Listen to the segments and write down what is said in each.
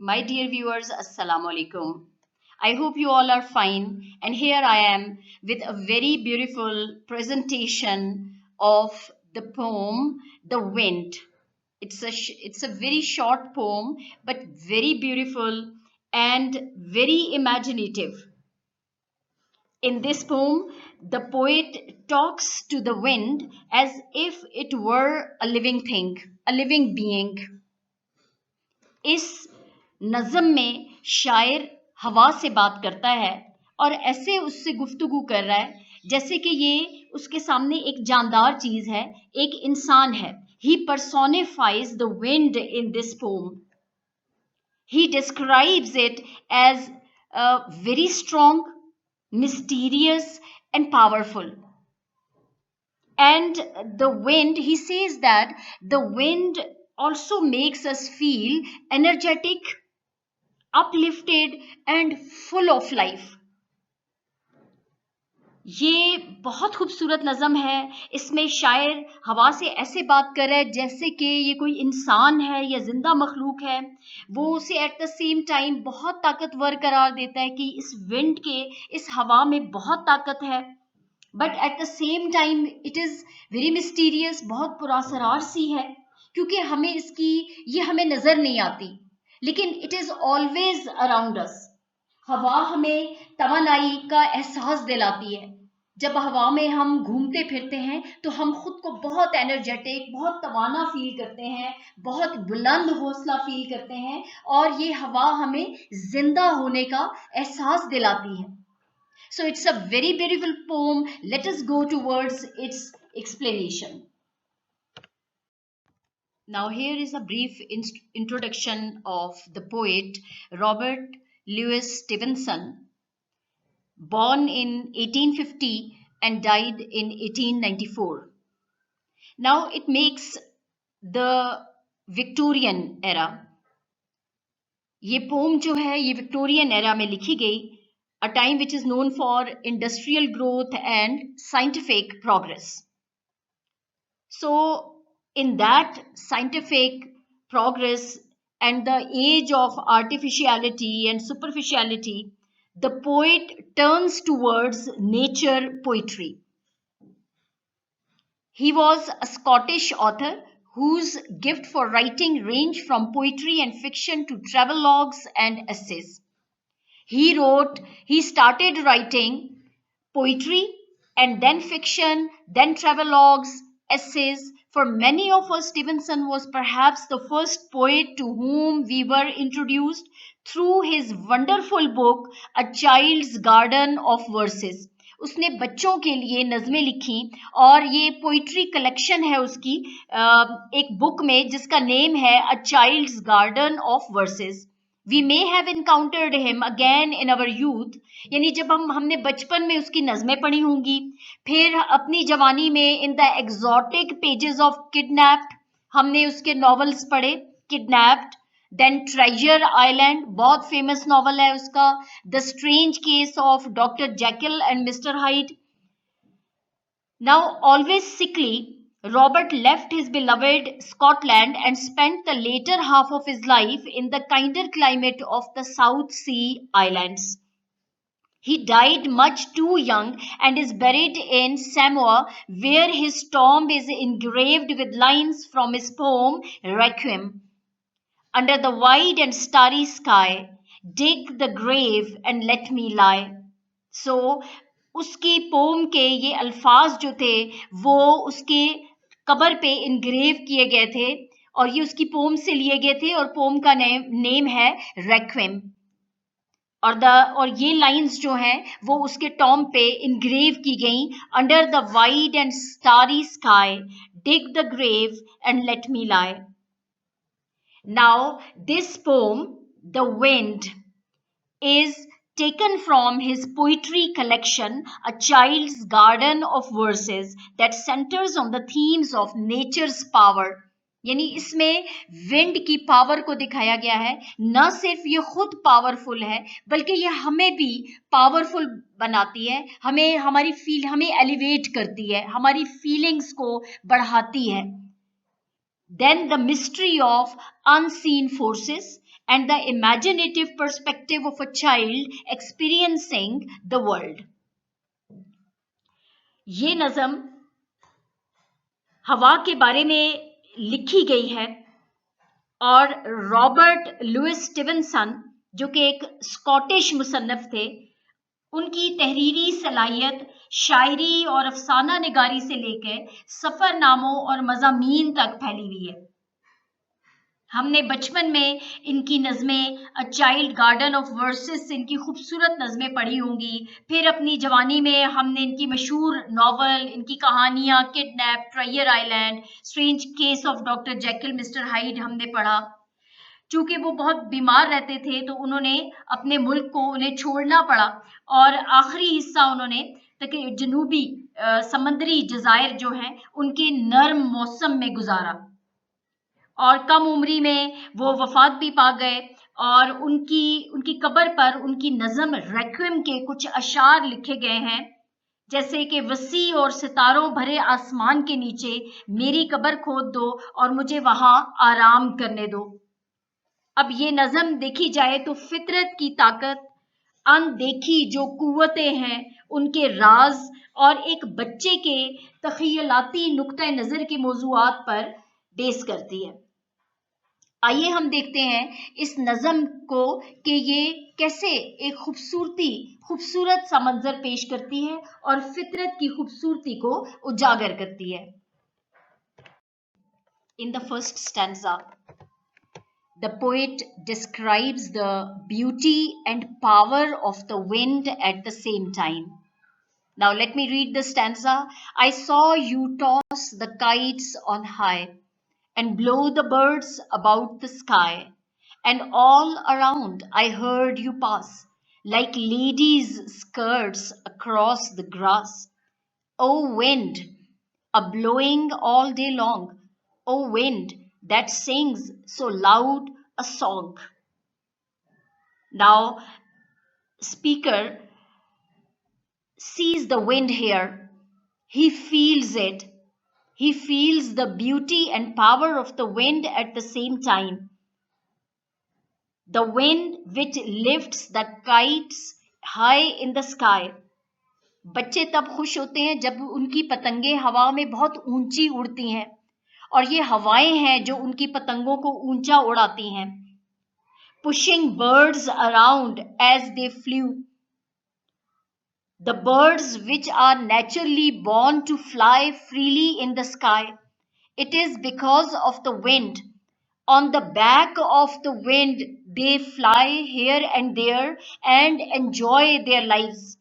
My dear viewers, Assalamu alaikum. I hope you all are fine. And here I am with a very beautiful presentation of the poem The Wind. It's a very short poem, but very beautiful and very imaginative. In this poem, the poet talks to the wind as if it were a living thing, a living being. इस नज़म में शायर हवा से बात करता है और ऐसे उससे गुफ्तगू कर रहा है जैसे कि ये उसके सामने एक जानदार चीज है, एक इंसान है. He personifies the wind in this poem. He describes it as very strong, mysterious, and powerful. And the wind, he says that the wind also makes us feel energetic, uplifted and full of life. ये बहुत खूबसूरत नज़म है. इसमें शायर हवा से ऐसे बात कर रहा है जैसे कि ये कोई इंसान है या जिंदा मखलूक है. वो उसे एट द सेम टाइम बहुत ताकतवर करार देता है कि इस विंड के, इस हवा में बहुत ताकत है. But at the same time it is very mysterious, बहुत पुरासरार सी है क्योंकि हमें इसकी, ये हमें नज़र नहीं आती लेकिन it is always around us. हवा हमें तवानाई का एहसास दिलाती है. जब हवा में हम घूमते फिरते हैं तो हम खुद को बहुत एनर्जेटिक, बहुत तवाना फील करते हैं, बहुत बुलंद हौसला फील करते हैं और ये हवा हमें जिंदा होने का एहसास दिलाती है. So it's a very beautiful poem. Let us go towards its explanation. Now, here is a brief introduction of the poet Robert Louis Stevenson, born in 1850 and died in 1894. Now, it makes the Victorian era. ये pome जो है ये Victorian era में लिखी गई, a time which is known for industrial growth and scientific progress. So, in that scientific progress and the age of artificiality and superficiality, the poet turns towards nature poetry. He was a Scottish author whose gift for writing ranged from poetry and fiction to travelogues and essays. He started writing poetry and then fiction, then travelogues, essays. For many of us, Stevenson was perhaps the first poet to whom we were introduced through his wonderful book, A Child's Garden of Verses. उसने बच्चों के लिए नज़में लिखी और ये poetry collection है उसकी एक बुक में जिसका नेम है a child's garden of verses. We may have encountered him again in our youth, यानी जब हमने बचपन में उसकी नज़में पढ़ी होंगी, फिर अपनी जवानी में in the exotic pages of kidnapped हमने उसके नॉवेल्स पढ़े. किडनैप्ड, देन ट्रेजर आइलैंड बहुत फेमस नॉवल है उसका, the strange case of doctor Jekyll and mister hide. Now always sickly, Robert left his beloved Scotland and spent the later half of his life in the kinder climate of the South Sea Islands. He died much too young and is buried in Samoa, where his tomb is engraved with lines from his poem Requiem. Under the wide and starry sky, dig the grave and let me lie. So, उसकी pome के ये अल्फाज जो थे वो उसके cover पे engrave किए गए थे और ये उसकी पोम से लिए गए थे और पोम का नेम है रेक्वेम. और ये लाइंस जो हैं वो उसके टॉम पे इनग्रेव की गई. Under the wide and starry sky, dig the grave and let me lie. Now, this poem, The Wind, is taken from his poetry collection, A Child's Garden of Verses, that centers on the themes of nature's power. यानी इसमें wind की power को दिखाया गया है. न सिर्फ ये खुद पावरफुल है बल्कि ये हमें भी पावरफुल बनाती है, हमें एलिवेट करती है, हमारी फीलिंग्स को बढ़ाती है. then the mystery of unseen forces, and the imaginative perspective of a child experiencing the world. ये नज़म हवा के बारे में लिखी गई है और रॉबर्ट लुइस स्टीवनसन, जो कि एक स्कॉटिश मुसन्निफ थे, उनकी तहरीरी सलाहियत शायरी और अफसाना निगारी से लेकर सफरनामों और मज़ामीन तक फैली हुई है। हमने बचपन में इनकी नज़में a child garden of verses, इनकी खूबसूरत नज़में पढ़ी होंगी। फिर अपनी जवानी में हमने इनकी मशहूर नावल, इनकी कहानियाँ kidnap, ट्रायर island, strange case of doctor Jekyll mister hide हमने पढ़ा। चूंकि वो बहुत बीमार रहते थे तो उन्होंने अपने मुल्क को उन्हें छोड़ना पड़ा और आखिरी हिस्सा उन्होंने तक जनूबी समंदरी जजायर जो हैं उनके नर्म मौसम में गुजारा और कम उम्री में वो वफात भी पा गए। और उनकी कब्र पर उनकी नज़म रेक्विम के कुछ अशार लिखे गए हैं, जैसे कि वसी और सितारों भरे आसमान के नीचे मेरी कब्र खोद दो और मुझे वहां आराम करने दो। अब ये नज़म देखी जाए तो फितरत की ताकत, अनदेखी जो कुव्वतें हैं उनके राज और एक बच्चे के तखयलाती नुक्ता नज़र के मौजूआत पर बेस करती है। आइए हम देखते हैं इस नज़म को कि ये कैसे एक खूबसूरत सा मंजर पेश करती है और फितरत की खूबसूरती को उजागर करती है। In the first stanza, the poet describes the beauty and power of the wind at the same time. Now let me read the stanza. I saw you toss the kites on high and blow the birds about the sky, and all around I heard you pass like ladies' skirts across the grass. O wind, a blowing all day long, O wind that sings so loud a song. Now, speaker sees the wind here. He feels it. He feels the beauty and power of the wind at the same time. The wind which lifts the kites high in the sky. बच्चे तब खुश होते हैं जब उनकी पतंगे हवा में बहुत ऊंची उड़ती हैं और ये हवाएं हैं जो उनकी पतंगों को ऊंचा उड़ाती हैं. Pushing birds around as they flew. The birds which are naturally born to fly freely in the sky. It is because of the wind. On the back of the wind, they fly here and there and enjoy their lives.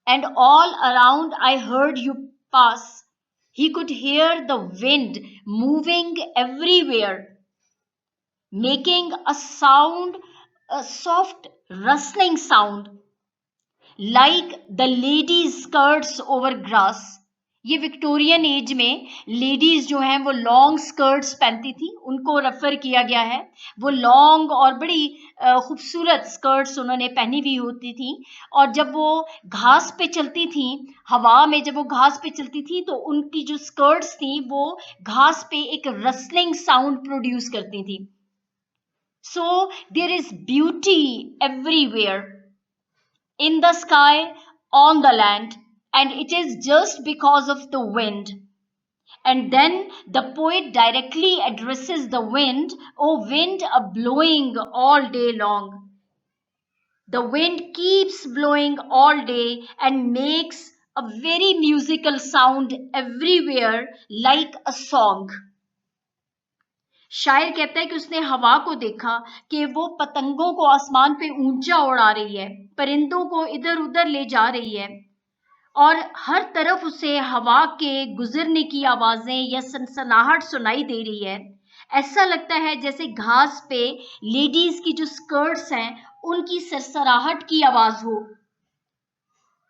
And all around I heard you pass. He could hear the wind moving everywhere, making a sound, a soft rustling sound, like the ladies' skirts over grass. ये Victorian age में ladies जो हैं वो long skirts पहनती थी, उनको refer किया गया है। वो लॉन्ग और बड़ी खूबसूरत स्कर्ट्स उन्होंने पहनी हुई होती थी और जब वो घास पे चलती थी, हवा में जब वो घास पे चलती थी तो उनकी जो स्कर्ट्स थी वो घास पे एक रसलिंग साउंड प्रोड्यूस करती थी। So there is beauty everywhere, in the sky, on the land, and it is just because of the wind. And then the poet directly addresses the wind, O wind, a blowing all day long. The wind keeps blowing all day and makes a very musical sound everywhere like a song. शायर कहता है कि उसने हवा को देखा कि वो पतंगों को आसमान पे ऊंचा उड़ा रही है, परिंदों को इधर उधर ले जा रही है और हर तरफ उसे हवा के गुजरने की आवाजें या सनसनाहट सुनाई दे रही है। ऐसा लगता है जैसे घास पे लेडीज की जो स्कर्ट्स हैं उनकी सरसराहट की आवाज हो।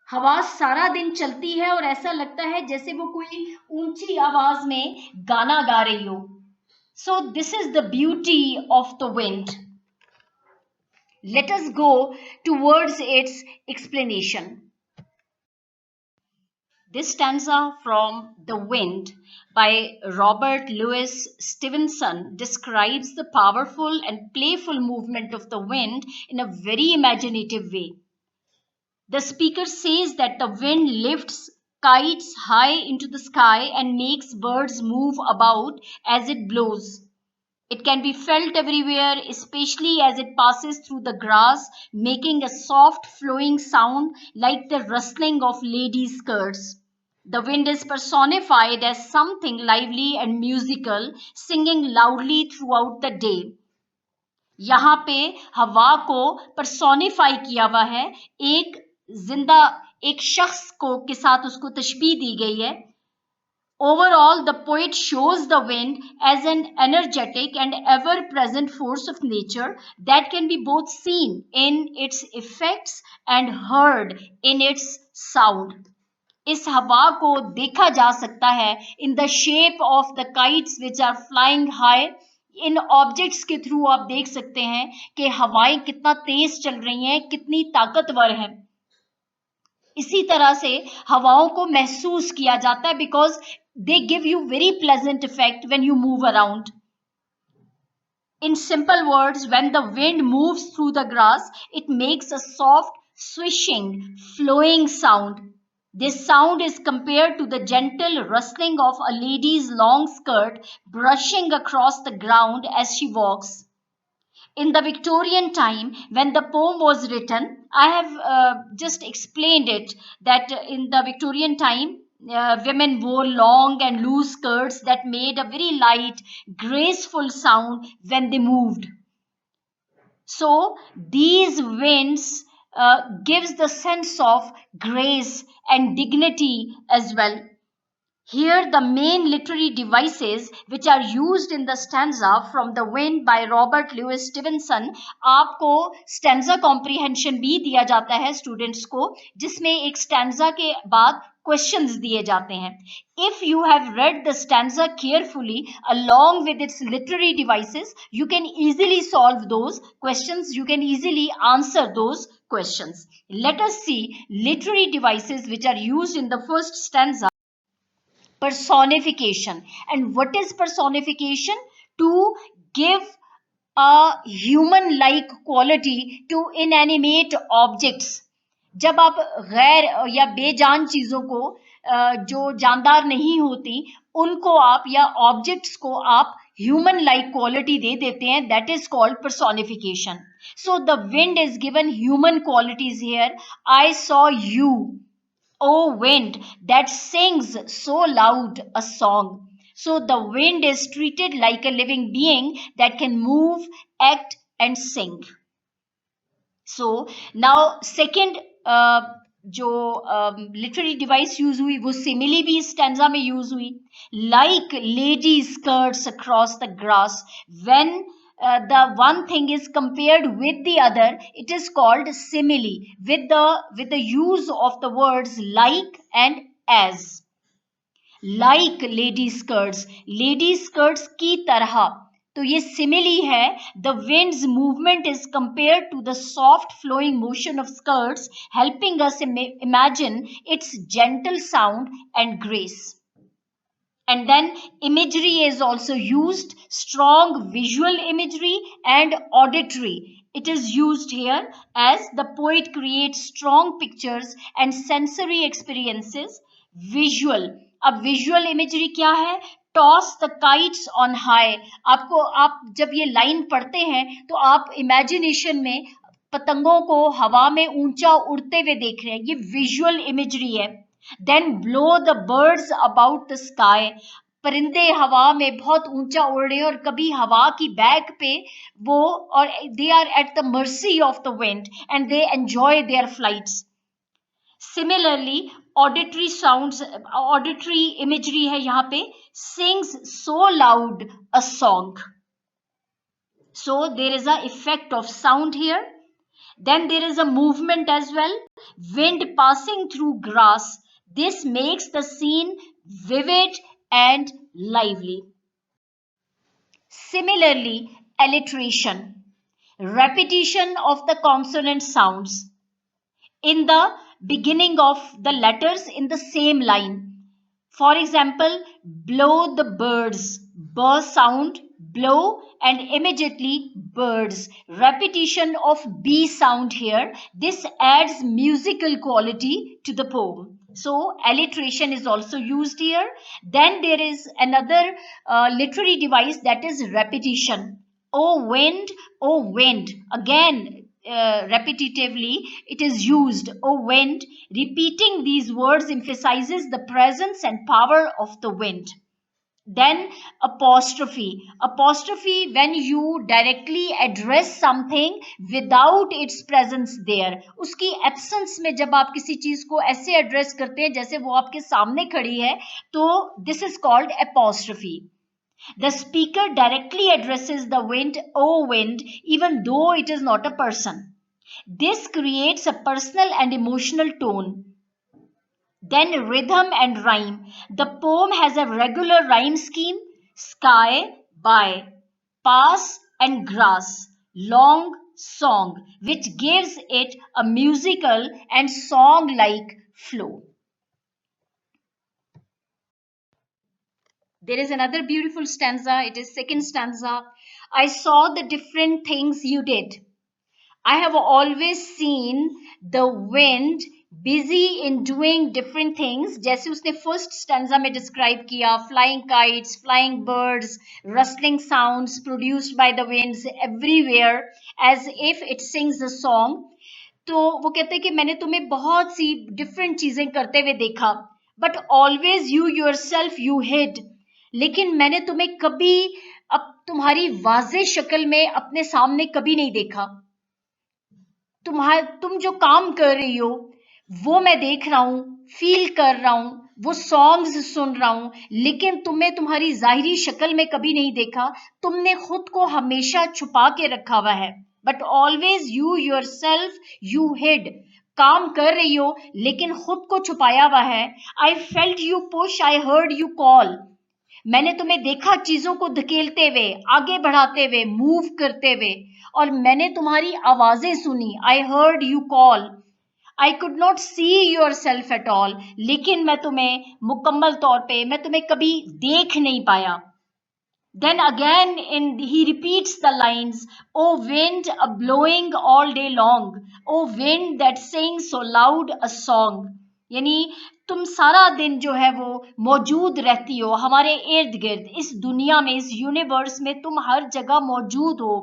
हवा सारा दिन चलती है और ऐसा लगता है जैसे वो कोई ऊंची आवाज में गाना गा रही हो। So this is the beauty of the wind. Let us go towards its explanation. This stanza from The Wind by Robert Louis Stevenson describes the powerful and playful movement of the wind in a very imaginative way. The speaker says that the wind lifts kites high into the sky and makes birds move about as it blows. It can be felt everywhere, especially as it passes through the grass, making a soft flowing sound like the rustling of ladies' skirts. The wind is personified as something lively and musical, singing loudly throughout the day. यहाँ पे हवा को personify किया हुआ है, एक जिंदा एक शख्स को के साथ उसको तशबीह दी गई है. Overall, the poet shows the wind as an energetic and ever present force of nature that can be both seen in its effects and heard in its sound. इस हवा को देखा जा सकता है in the shape of the kites which are flying high. In objects के through आप देख सकते हैं कि हवाएं कितना तेज चल रही हैं, कितनी ताकतवर हैं. इसी तरह से हवाओं को महसूस किया जाता है because they give you very pleasant effect when you move around. In simple words, when the wind moves through the grass, it makes a soft, swishing, flowing sound. This sound is compared to the gentle rustling of a lady's long skirt brushing across the ground as she walks. In the Victorian time, when the poem was written, I have just explained it that in the Victorian time, women wore long and loose skirts that made a very light, graceful sound when they moved. So these winds gives the sense of grace and dignity as well. Here, the main literary devices which are used in the stanza from The Wind by Robert Louis Stevenson, आपको stanza comprehension भी दिया जाता है students को, जिसमें एक stanza के बाद questions दिए जाते हैं. If you have read the stanza carefully along with its literary devices, you can easily solve those questions, you can easily answer those questions. Let us see literary devices which are used in the first stanza. Personification. And what is personification? To give a human like quality to inanimate objects. जब आप गैर या बेजान चीजों को जो जानदार नहीं होती उनको आप या ऑब्जेक्ट्स को आप ह्यूमन लाइक क्वालिटी दे देते हैं, that is called personification. So the wind is given human qualities here. I saw you, O wind, that sings so loud a song. So the wind is treated like a living being that can move, act, and sing. So now second जो literary device use हुई वो simile भी इस stanza में use हुई. Like lady skirts across the grass. When the one thing is compared with the other, it is called simile with the use of the words like and as. Like lady skirts की तरह. तो ये simile है. The wind's movement is compared to the soft flowing motion of skirts, helping us imagine its gentle sound and grace. And then imagery is also used, strong visual imagery and auditory. It is used here as the poet creates strong pictures and sensory experiences. Visual. अब visual imagery क्या है? Toss the kites on high. आपको आप जब ये line पढ़ते हैं तो आप इमेजिनेशन में पतंगों को हवा में ऊंचा उड़ते हुए देख रहे हैं, ये विजुअल इमेजरी है. Then blow the birds about the sky. परिंदे हवा में बहुत ऊंचा उड़ रहे हैं और कभी हवा की बैक पे वो और they are at the mercy of the wind and they enjoy their flights. Similarly, auditory imagery है यहाँ पे. Sings so loud a song. So there is a effect of sound here. Then there is a movement as well. Wind passing through grass. This makes the scene vivid and lively. Similarly, alliteration, repetition of the consonant sounds. In the beginning of the letters in the same line. For example, blow the birds, b sound, blow, and immediately birds. Repetition of b sound here. This adds musical quality to the poem. So alliteration is also used here. Then there is another literary device, that is repetition. O wind, O wind. Again, repetitively it is used. O wind. Repeating these words emphasizes the presence and power of the wind. Then apostrophe. Apostrophe, when you directly address something without its presence there. उसकी absence में जब आप किसी चीज को ऐसे address करते हैं जैसे वो आपके सामने खड़ी है, तो this is called apostrophe. The speaker directly addresses the wind, O wind, even though it is not a person. This creates a personal and emotional tone. Then rhythm and rhyme. The poem has a regular rhyme scheme: sky, by, pass, and grass, long, song, which gives it a musical and song like flow. There is another beautiful stanza. It is second stanza. I saw the different things you did. I have always seen the wind busy in doing different things. जैसे उसने first stanza में describe किया, flying kites, flying birds, rustling sounds produced by the winds everywhere as if it sings a song. तो वो कहते हैं कि मैंने तुम्हें बहुत सी different चीजें करते हुए देखा, but always you yourself you hid. लेकिन मैंने तुम्हें कभी अब तुम्हारी वाज़े शक्ल में अपने सामने कभी नहीं देखा. तुम जो काम कर रही हो वो मैं देख रहा हूं, फील कर रहा हूं, वो सॉन्ग्स सुन रहा हूं, लेकिन तुम्हें तुम्हारी जाहिरी शक्ल में कभी नहीं देखा. तुमने खुद को हमेशा छुपा के रखा हुआ है. But always you yourself you hid. काम कर रही हो लेकिन खुद को छुपाया हुआ है. I felt you push, I heard you call. मैंने तुम्हें देखा चीजों को धकेलते हुए, आगे बढ़ाते हुए, मूव करते हुए, और मैंने तुम्हारी आवाजें सुनी. I heard you call. I could not see your self at all. लेकिन मैं तुम्हें मुकम्मल तौर पे मैं तुम्हें कभी देख नहीं पाया. Then again he repeats the lines, O wind a blowing all day long, O wind that sings so loud a song. यानी तुम सारा दिन जो है वो मौजूद रहती हो हमारे इर्द गिर्द. इस दुनिया में, इस यूनिवर्स में तुम हर जगह मौजूद हो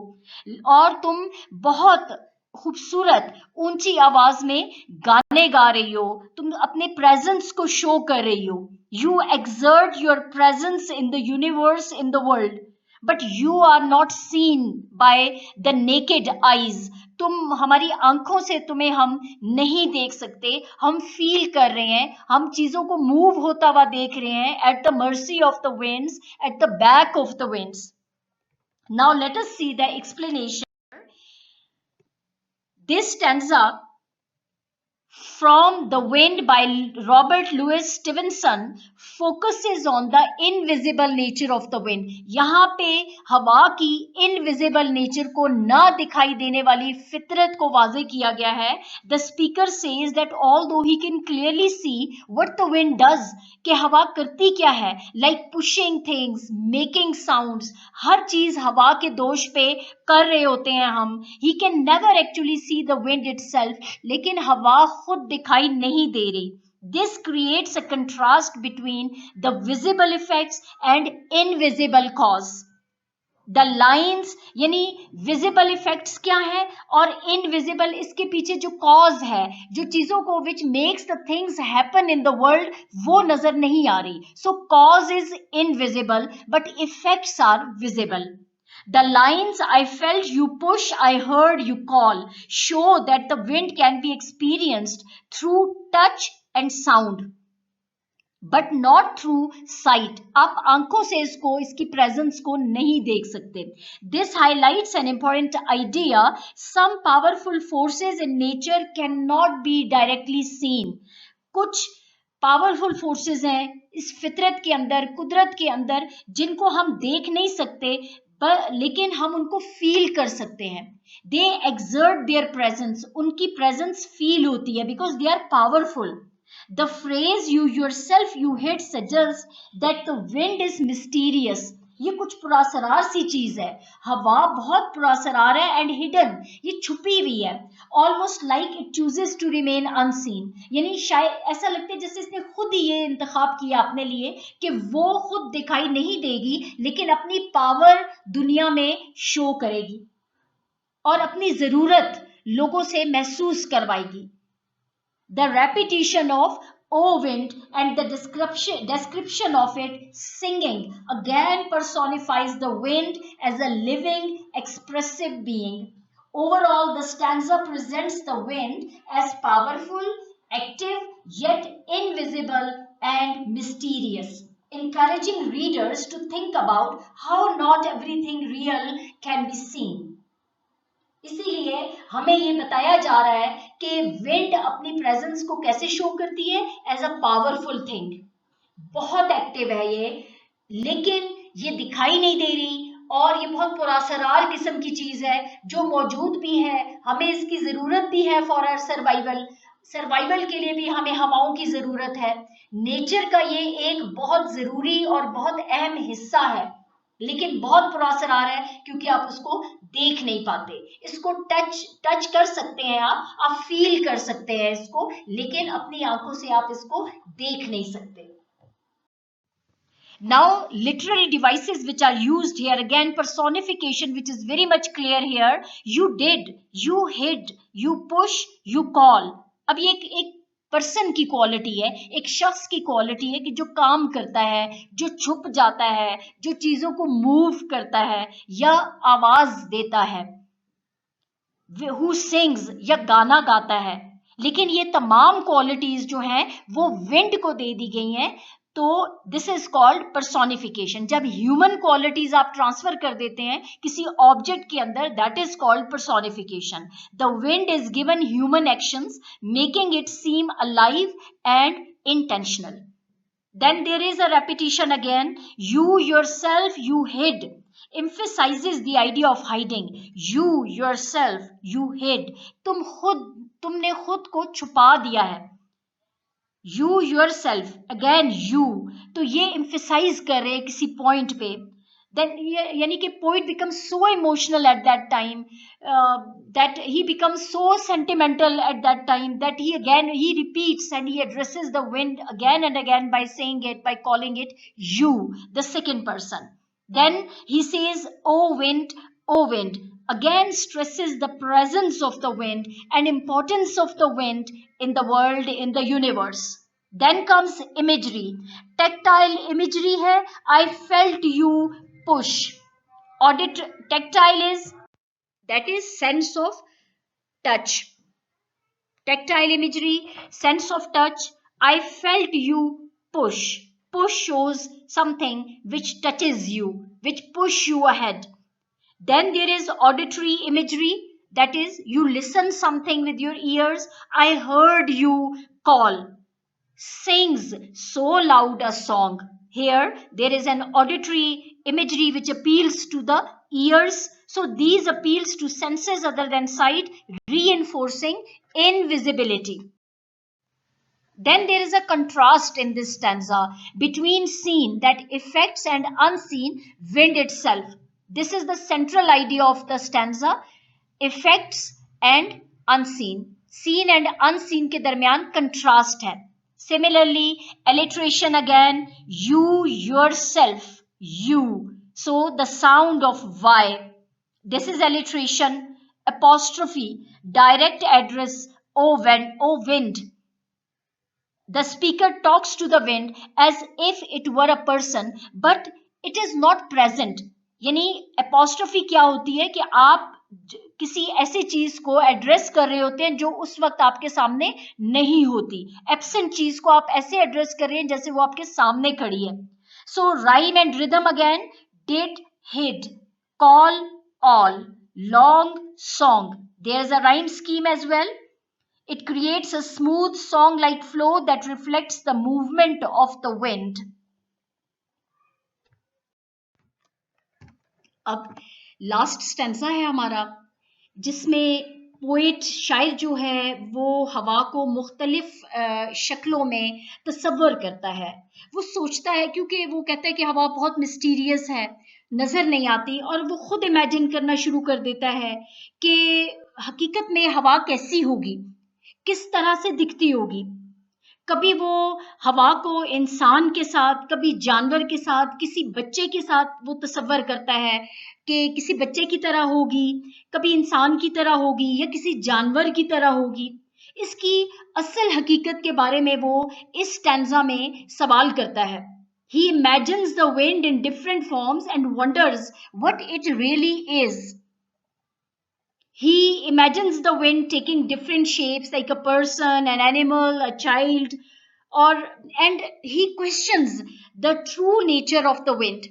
और तुम बहुत खूबसूरत ऊंची आवाज में गाने गा रही हो. तुम अपने प्रेजेंस को शो कर रही हो. You exert your presence in the universe, in the world, but you are not seen by the naked eyes. तुम हमारी आंखों से तुम्हें हम नहीं देख सकते. हम फील कर रहे हैं, हम चीजों को मूव होता हुआ देख रहे हैं at the mercy of the winds, at the back of the winds. Now let us see the explanation. This stanza from The Wind by Robert Louis Stevenson focuses on the invisible nature of the wind. यहाँ पे हवा की invisible nature को ना दिखाई देने वाली फितरत को वाज़े किया गया है. The speaker says that although he can clearly see what the wind does, कि हवा करती क्या है, like pushing things, making sounds, हर चीज हवा के दोष पे कर रहे होते हैं हम. He can never actually see the wind itself, लेकिन हवा खुद दिखाई नहीं दे रही. This creates a contrast between the visible effects and invisible cause. The lines यानी visible effects क्या है और invisible इसके पीछे जो cause है, जो चीजों को which makes the things happen in the world, वो नजर नहीं आ रही. So cause is invisible but effects are visible. The lines I felt you push, I heard you call show that the wind can be experienced through touch and sound, but not through site. आप आंखों से इसको, इसकी presence को नहीं देख सकते. This highlights an important idea. Some powerful forces in nature can not be directly seen. कुछ पावरफुल फोर्सेस हैं इस फितरत के अंदर, कुदरत के अंदर, जिनको हम देख नहीं सकते, पर लेकिन हम उनको फील कर सकते हैं. दे exert their presence, उनकी presence feel होती है because they are powerful. The phrase you yourself you hid suggests that the wind is mysterious. ये कुछ पुरासरार सी चीज है. हवा बहुत पुरासरार है एंड हिडन, ये छुपी हुई है. Almost like it chooses to remain unseen, यानी शायद ऐसा लगता है जैसे इसने खुद ही ये इंतखाब किया अपने लिए कि वो खुद दिखाई नहीं देगी लेकिन अपनी पावर दुनिया में शो करेगी और अपनी जरूरत लोगों से महसूस करवाएगी. The repetition of O wind and the description of it singing again personifies the wind as a living, expressive being. Overall, the stanza presents the wind as powerful, active, yet invisible and mysterious, encouraging readers to think about how not everything real can be seen. इसीलिए हमें ये बताया जा रहा है कि wind अपनी presence को कैसे शो करती है, एज अ पावरफुल थिंग. बहुत एक्टिव है ये, लेकिन ये दिखाई नहीं दे रही और ये बहुत पुरासरार किस्म की चीज है जो मौजूद भी है. हमें इसकी जरूरत भी है फॉर आवर सर्वाइवल. सर्वाइवल के लिए भी हमें हवाओं की जरूरत है. नेचर का ये एक बहुत जरूरी और बहुत अहम हिस्सा है, लेकिन बहुत पुरासरार है क्योंकि आप उसको देख नहीं पाते. इसको टच कर सकते हैं, आप फील कर सकते हैं इसको, लेकिन अपनी आंखों से आप इसको देख नहीं सकते. Now, literary devices which are used here, again personification which is very much clear here. You did, you hid, you push, you call. अब ये एक पर्सन की क्वालिटी है, एक शख्स की क्वालिटी है कि जो काम करता है, जो छुप जाता है, जो चीजों को मूव करता है या आवाज देता है, who sings या गाना गाता है. लेकिन ये तमाम क्वालिटीज जो हैं वो विंड को दे दी गई हैं. तो दिस इज कॉल्ड पर्सोनिफिकेशन. जब ह्यूमन क्वालिटीज आप ट्रांसफर कर देते हैं किसी ऑब्जेक्ट के अंदर, that is called personification. The wind is given human actions making it seem alive and intentional. Then there is a repetition again. You yourself, you hid, emphasizes the idea of hiding. You yourself, you hid. तुमने खुद को छुपा दिया है. You yourself, again you. तो ये emphasize कर रहे हैं किसी point पे. Then यानी कि poet becomes so emotional at that time, that he becomes so sentimental at that time that he repeats and he addresses the wind again and again by saying it, by calling it you, the second person. Then he says, "O wind, O wind," again stresses the presence of the wind and importance of the wind in the world, in the universe. Then comes imagery. Tactile imagery है. I felt you push. Tactile is, that is sense of touch. Tactile imagery, sense of touch. I felt you push. Push shows something which touches you, which push you ahead. Then there is auditory imagery, that is you listen something with your ears. I heard you call. Sings so loud a song. Here there is an auditory imagery which appeals to the ears. So these appeals to senses other than sight, reinforcing invisibility. Then there is a contrast in this stanza between seen, that affects, and unseen, wind itself. This is the central idea of the stanza, effects and unseen. Seen and unseen के दरमियान contrast है. Similarly, alliteration again, you yourself, you. So the sound of Y. This is alliteration. Apostrophe, direct address, O wind. The speaker talks to the wind as if it were a person, but it is not present. यानी apostrophe क्या होती है कि आप किसी ऐसी चीज को एड्रेस कर रहे होते हैं जो उस वक्त आपके सामने नहीं होती. एब्सेंट चीज को आप ऐसे एड्रेस कर रहे हैं जैसे वो आपके सामने खड़ी है. So rhyme and rhythm again, did, hid, call, all, long, song. There is a rhyme scheme as well. It creates a smooth song-like flow that reflects the movement of the wind. अब last स्टेंसा है हमारा, जिसमें poet शायर जो है वो हवा को मुख्तलिफ शक्लों में तस्वर करता है। वो सोचता है, क्योंकि वो कहता है कि हवा बहुत मिस्टीरियस है, नज़र नहीं आती, और वो खुद इमेजिन करना शुरू कर देता है कि हकीकत में हवा कैसी होगी, किस तरह से दिखती होगी। कभी वो हवा को इंसान के साथ, कभी जानवर के साथ, किसी बच्चे के साथ वो तस्वर करता है कि किसी बच्चे की तरह होगी, कभी इंसान की तरह होगी, या किसी जानवर की तरह होगी। इसकी असल हकीकत के बारे में वो इस स्टैंजा में सवाल करता है। He imagines the wind in different forms and wonders what it really is. He imagines the wind taking different shapes, like a person, an animal, a child, or and he questions the true nature of the wind.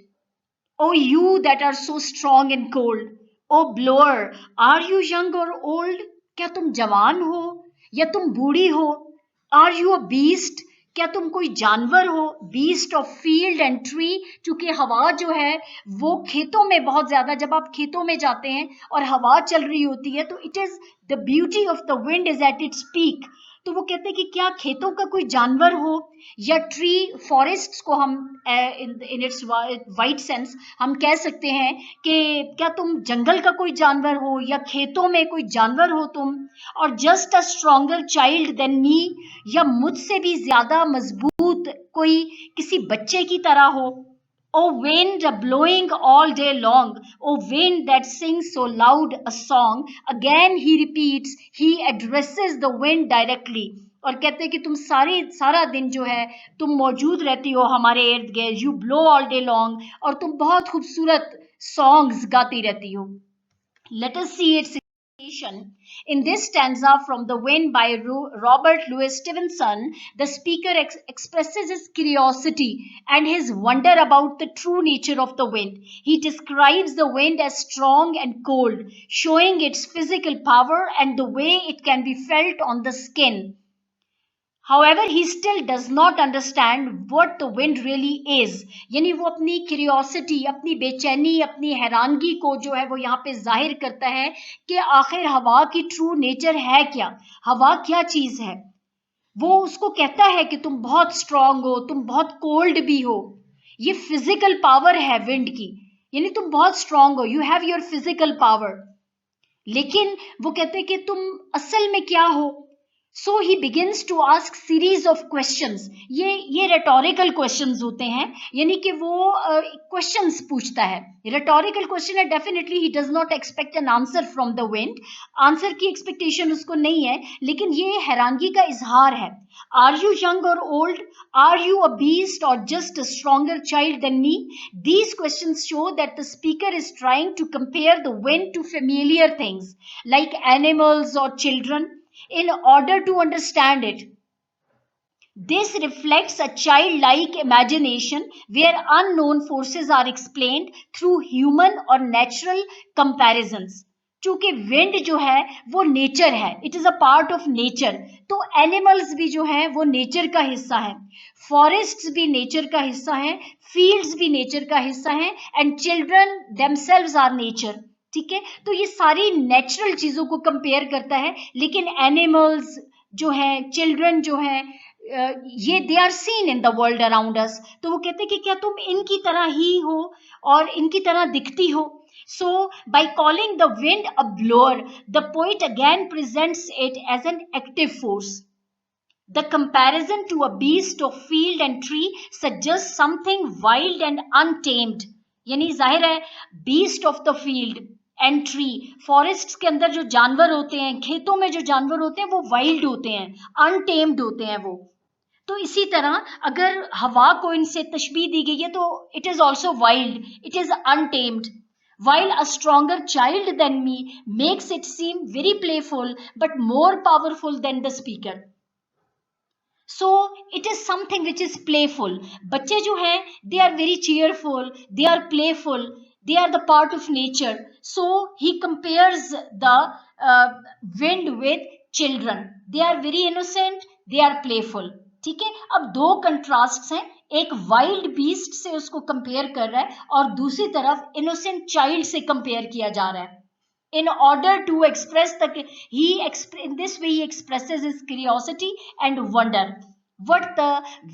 Oh, you that are so strong and cold, oh blower, are you young or old? क्या तुम जवान हो या तुम बूढ़ी हो? Are you a beast? क्या तुम कोई जानवर हो? Beast of field and tree, चूंकि हवा जो है वो खेतों में बहुत ज्यादा, जब आप खेतों में जाते हैं और हवा चल रही होती है तो it is the beauty of the wind is at its peak. तो वो कहते हैं कि क्या खेतों का कोई जानवर हो, या ट्री फॉरेस्ट को हम इन इट्स वाइड सेंस हम कह सकते हैं कि क्या तुम जंगल का कोई जानवर हो या खेतों में कोई जानवर हो तुम, और just a stronger child than मी, या मुझसे भी ज्यादा मजबूत कोई किसी बच्चे की तरह हो। O wind blowing all day long, O wind that sings so loud a song, again he repeats, he addresses the wind directly. और कहते हैं कि तुम सारा दिन जो है तुम मौजूद रहती हो हमारे इर्द गिर्द, you blow all day long, और तुम बहुत खूबसूरत सॉन्ग्स गाती रहती हो। Let us see its interpretation. In this stanza from The Wind by Robert Louis Stevenson, the speaker expresses his curiosity and his wonder about the true nature of the wind. He describes the wind as strong and cold, showing its physical power and the way it can be felt on the skin. However, he still does not understand what the wind really is. यानी वो अपनी curiosity, अपनी बेचैनी, अपनी हैरानगी को जो है वो यहाँ पे जाहिर करता है कि आखिर हवा की ट्रू नेचर है क्या, हवा क्या चीज है। वो उसको कहता है कि तुम बहुत स्ट्रांग हो, तुम बहुत कोल्ड भी हो, ये फिजिकल पावर है विंड की, यानी तुम बहुत स्ट्रांग हो, you have your physical power. लेकिन वो कहते हैं कि तुम असल में क्या हो। So he begins to ask series of questions. ये रेटोरिकल क्वेश्चंस होते हैं, यानी कि वो क्वेश्चंस पूछता है। रेटोरिकल क्वेश्चन है, definitely he does not expect an answer from the wind, answer की एक्सपेक्टेशन उसको नहीं है, लेकिन ये हैरानगी का इजहार है। आर यू यंग और old, are you a beast और just a stronger child than me? These questions show that the speaker is trying to compare the wind to familiar things like animals or children in order to understand it. This reflects a childlike imagination where unknown forces are explained through human or natural comparisons. चूंकि wind जो है वो nature है, it is a part of nature, तो animals भी जो है वो नेचर का हिस्सा है, फॉरेस्ट्स भी नेचर का हिस्सा है, फील्ड्स भी नेचर का हिस्सा है, and children themselves are nature. ठीक है, तो ये सारी नेचुरल चीजों को कंपेयर करता है, लेकिन एनिमल्स जो है, चिल्ड्रन जो है, ये they are seen in the world around us. तो वो कहते हैं कि क्या तुम इनकी तरह ही हो और इनकी तरह दिखती हो। So, by calling the wind a blower, the poet again presents it as an active force. The comparison to a beast of field and tree suggests something wild and untamed. यानी जाहिर है beast of the field and tree, forests के अंदर जो जानवर होते हैं, खेतों में जो जानवर होते हैं वो wild होते हैं, untamed होते हैं वो। तो इसी तरह अगर हवा को इनसे तशबीह दी गई है तो it is also wild, it is untamed. While a stronger child than me makes it seem very playful but more powerful than the speaker. So it is something which is playful. बच्चे जो हैं they are very cheerful, they are playful, they are the part of nature. So he compares the wind with children. They are very innocent, they are playful. ठीक है, अब दो contrast हैं, एक wild beast से उसको कंपेयर कर रहा है और दूसरी तरफ इनोसेंट चाइल्ड से कंपेयर किया जा रहा है. In order to express in this way he expresses his curiosity and wonder what the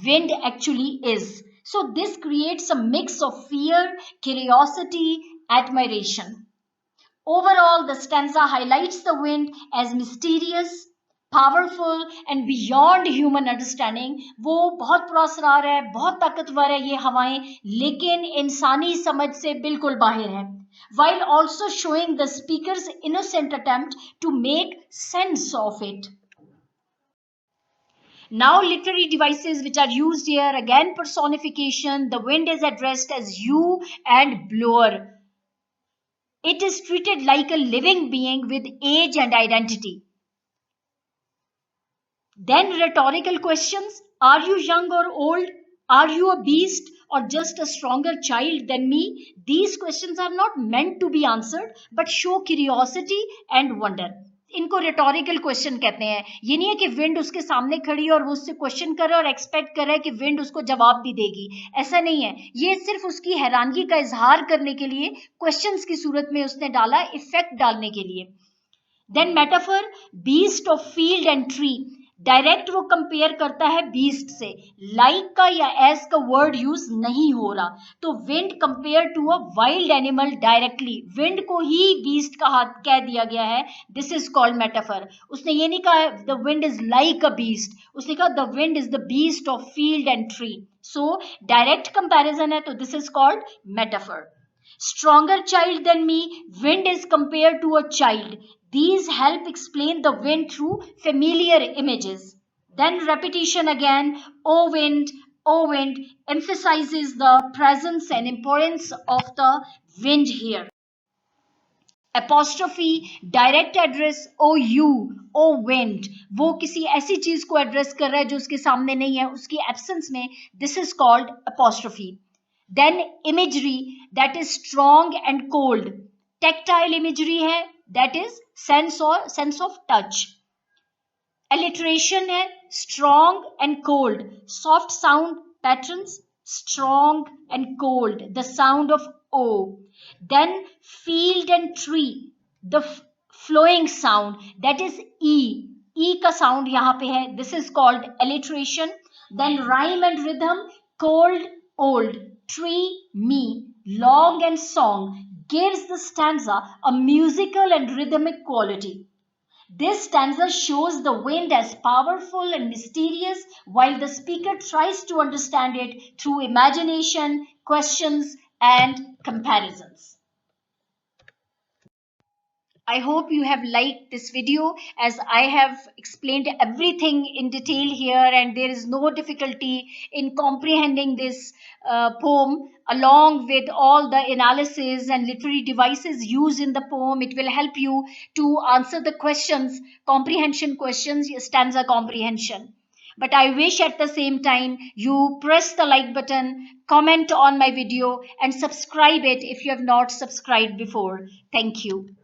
wind actually is. So this creates a mix of fear, curiosity, admiration. Overall, the stanza highlights the wind as mysterious, powerful and beyond human understanding. वो बहुत पुरस्कार है, बहुत ताकतवर है ये हवाएं, लेकिन इंसानी समझ से बिल्कुल बाहर है. While also showing the speaker's innocent attempt to make sense of it. Now, literary devices which are used here, again personification. The wind is addressed as you and blower. It is treated like a living being with age and identity. Then rhetorical questions. Are you young or old? Are you a beast or just a stronger child than me? These questions are not meant to be answered but show curiosity and wonder. इनको rhetorical question कहते हैं. ये नहीं है कि wind उसके सामने खड़ी है और वो उससे क्वेश्चन कर रहा है और एक्सपेक्ट कर रहा है कि विंड उसको जवाब भी देगी. ऐसा नहीं है. ये सिर्फ उसकी हैरानगी का इजहार करने के लिए क्वेश्चंस की सूरत में उसने डाला, इफेक्ट डालने के लिए. Then metaphor, beast of field and tree. Direct वो कंपेयर करता है बीस्ट से. लाइक का या एज का वर्ड यूज नहीं हो रहा. तो wind compare to a wild animal directly. Wind को ही बीस्ट का हाथ कह दिया गया है. This is called metaphor. उसने ये नहीं कहा the wind is like a beast. उसने कहा the wind is the beast of field and tree. So direct comparison है, तो this is called metaphor. Stronger child than me, wind is compared to a child. These help explain the wind through familiar images. Then repetition again, O wind emphasizes the presence and importance of the wind here. Apostrophe, direct address, O you, O wind. वो किसी ऐसी चीज को address कर रहा है जो उसके सामने नहीं है, उसकी एब्सेंस में. This is called apostrophe. Then imagery, that is strong and cold. Tactile imagery है, that is sense of touch. Alliteration है, strong and cold. Soft sound patterns, strong and cold. The sound of O. Then field and tree, the flowing sound, that is E. E का sound यहाँ पे है. This is called alliteration. Then rhyme and rhythm, cold, old, tree, me, long and song gives the stanza a musical and rhythmic quality. This stanza shows the wind as powerful and mysterious while the speaker tries to understand it through imagination, questions, and comparisons. I hope you have liked this video as I have explained everything in detail here and there is no difficulty in comprehending this poem along with all the analysis and literary devices used in the poem. It will help you to answer the questions, comprehension questions, stanza comprehension. But I wish at the same time you press the like button, comment on my video and subscribe it if you have not subscribed before. Thank you.